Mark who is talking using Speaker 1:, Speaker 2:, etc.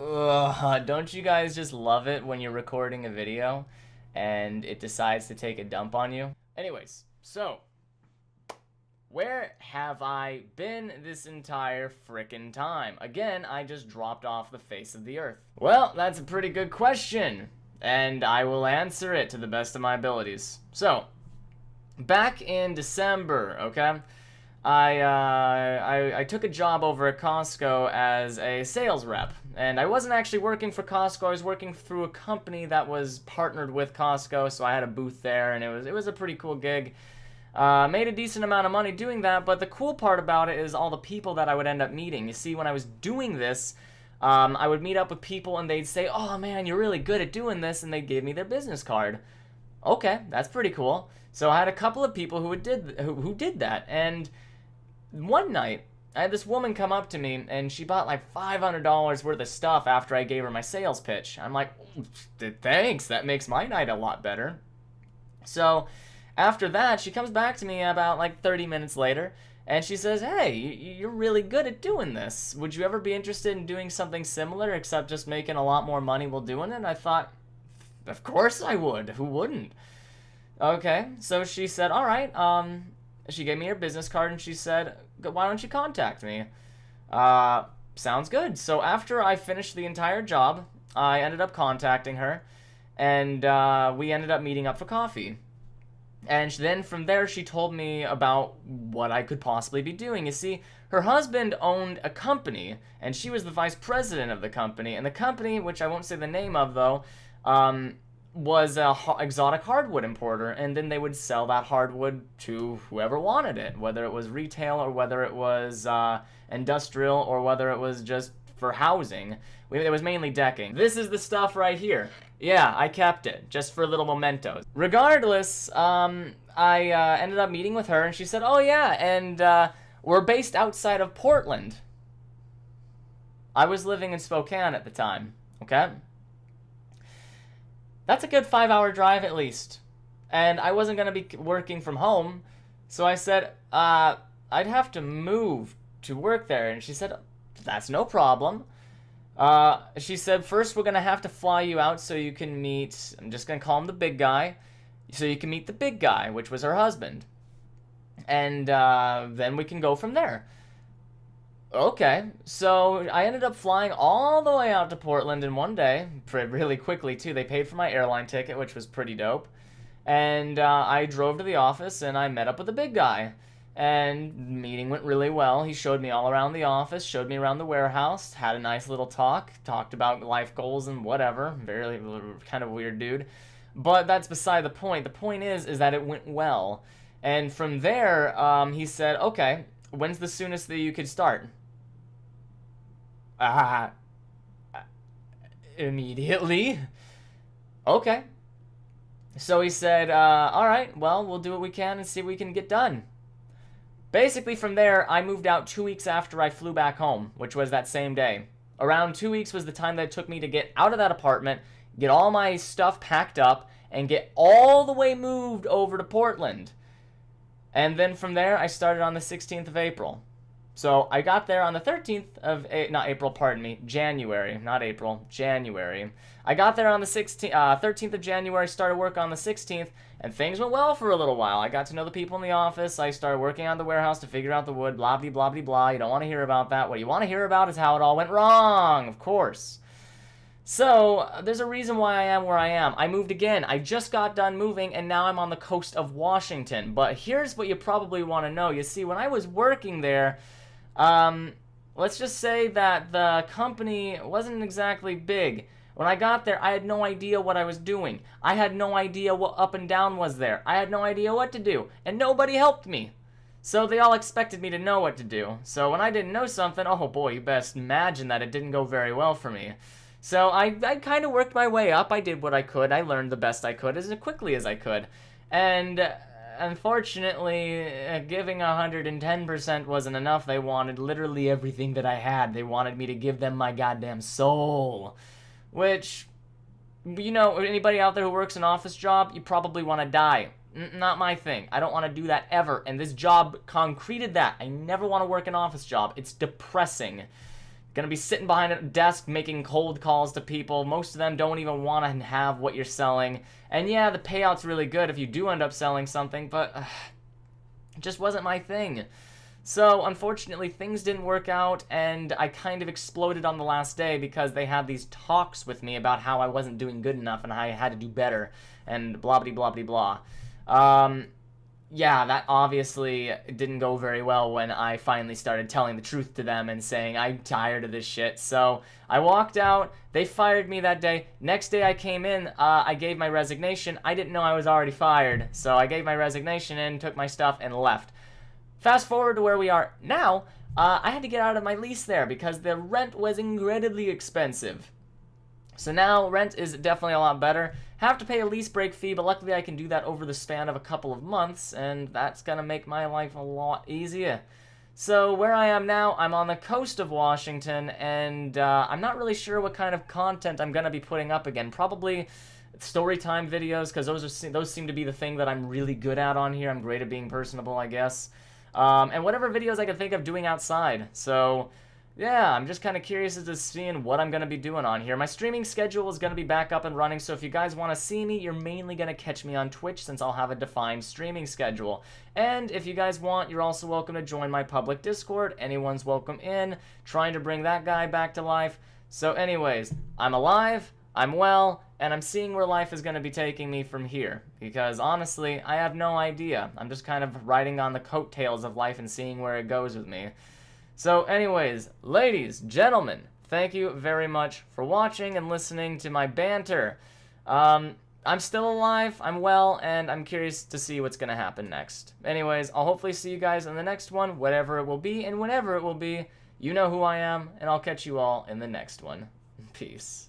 Speaker 1: Ugh, don't you guys just love it when you're recording a video and it decides to take a dump on you? Anyways, so where have I been this entire frickin' time? Again, I just dropped off the face of the earth. Well, that's a pretty good question, and I will answer it to the best of my abilities. So, back in December, okay, I took a job over at Costco as a sales rep, and I wasn't actually working for Costco. I was working through a company that was partnered with Costco, so I had a booth there, and it was a pretty cool gig. Made a decent amount of money doing that, but the cool part about it is all the people that I would end up meeting. You see, when I was doing this, I would meet up with people and they'd say, "Oh man, you're really good at doing this," and they'd give me their business card. Okay, that's pretty cool. So I had a couple of people who did that, and one night I had this woman come up to me and she bought like $500 worth of stuff after I gave her my sales pitch. I'm like, thanks, that makes my night a lot better. So after that, she comes back to me about like 30 minutes later, and she says, "Hey, you're really good at doing this. Would you ever be interested in doing something similar, except just making a lot more money while doing it?" And I thought, of course I would. Who wouldn't? Okay, so she said, all right. She gave me her business card, and she said, "Why don't you contact me?" Sounds good. So after I finished the entire job, I ended up contacting her, and we ended up meeting up for coffee. And then from there, she told me about what I could possibly be doing. You see, her husband owned a company, and she was the vice president of the company. And the company, which I won't say the name of though, was a exotic hardwood importer. And then they would sell that hardwood to whoever wanted it, whether it was retail or whether it was industrial or whether it was just for housing. It was mainly decking. This is the stuff right here. Yeah, I kept it, just for little mementos. Regardless, I ended up meeting with her, and she said, "Oh yeah, and we're based outside of Portland." I was living in Spokane at the time, okay? That's a good 5-hour drive at least. And I wasn't gonna be working from home, so I said, I'd have to move to work there. And she said, "That's no problem." She said, "First we're gonna have to fly you out so you can meet," I'm just gonna call him the big guy, "so you can meet the big guy," which was her husband. And then we can go from there. Okay, so I ended up flying all the way out to Portland in one day, really quickly too. They paid for my airline ticket, which was pretty dope. And I drove to the office and I met up with the big guy. And the meeting went really well. He showed me all around the office, showed me around the warehouse, had a nice little talk, talked about life goals and whatever. Very kind of weird dude. But that's beside the point. The point is that it went well. And from there, he said, "Okay, when's the soonest that you could start?" Uh, Immediately. Okay. So he said, "All right, well, we'll do what we can and see what we can get done." Basically, from there, I moved out 2 weeks after I flew back home, which was that same day. Around 2 weeks was the time that it took me to get out of that apartment, get all my stuff packed up, and get all the way moved over to Portland. And then from there, I started on the 16th of April. So I got there on the 13th of, not April, pardon me, January, not April, January. I got there on the 13th of January, started work on the 16th, and things went well for a little while. I got to know the people in the office, I started working on the warehouse to figure out the wood, blah, blah, blah, blah, blah. You don't want to hear about that. What you want to hear about is how it all went wrong, of course. So, there's a reason why I am where I am. I moved again. I just got done moving, and now I'm on the coast of Washington. But here's what you probably want to know. You see, when I was working there, let's just say that the company wasn't exactly big. When I got there, I had no idea what I was doing. I had no idea what up and down was there. I had no idea what to do, and nobody helped me. So they all expected me to know what to do. So when I didn't know something, oh boy, you best imagine that it didn't go very well for me. So I kind of worked my way up. I did what I could. I learned the best I could as quickly as I could. And unfortunately, giving 110% wasn't enough. They wanted literally everything that I had. They wanted me to give them my goddamn soul. Which, you know, anybody out there who works an office job, you probably want to die. Not my thing. I don't want to do that ever. And this job concreted that. I never want to work an office job. It's depressing. Gonna be sitting behind a desk making cold calls to people. Most of them don't even want to have what you're selling. And yeah, the payout's really good if you do end up selling something, but it just wasn't my thing. So unfortunately, things didn't work out, and I kind of exploded on the last day because they had these talks with me about how I wasn't doing good enough and I had to do better, and blah blah blah blah blah. Yeah, that obviously didn't go very well when I finally started telling the truth to them and saying I'm tired of this shit. So I walked out. They fired me that day. Next day I came in. I gave my resignation. I didn't know I was already fired. So I gave my resignation in, took my stuff, and left. Fast forward to where we are now. I had to get out of my lease there because the rent was incredibly expensive. So now rent is definitely a lot better. Have to pay a lease break fee, but luckily I can do that over the span of a couple of months, and that's gonna make my life a lot easier. So where I am now, I'm on the coast of Washington, and I'm not really sure what kind of content I'm gonna be putting up again. Probably story time videos, because those seem to be the thing that I'm really good at on here. I'm great at being personable, I guess. And whatever videos I can think of doing outside. So yeah, I'm just kind of curious as to seeing what I'm going to be doing on here. My streaming schedule is going to be back up and running, so if you guys want to see me, you're mainly going to catch me on Twitch since I'll have a defined streaming schedule. And if you guys want, you're also welcome to join my public Discord. Anyone's welcome in, trying to bring that guy back to life. So anyways, I'm alive, I'm well, and I'm seeing where life is going to be taking me from here. Because honestly, I have no idea. I'm just kind of riding on the coattails of life and seeing where it goes with me. So anyways, ladies, gentlemen, thank you very much for watching and listening to my banter. I'm still alive, I'm well, and I'm curious to see what's going to happen next. Anyways, I'll hopefully see you guys in the next one, whatever it will be, and whenever it will be. You know who I am, and I'll catch you all in the next one. Peace.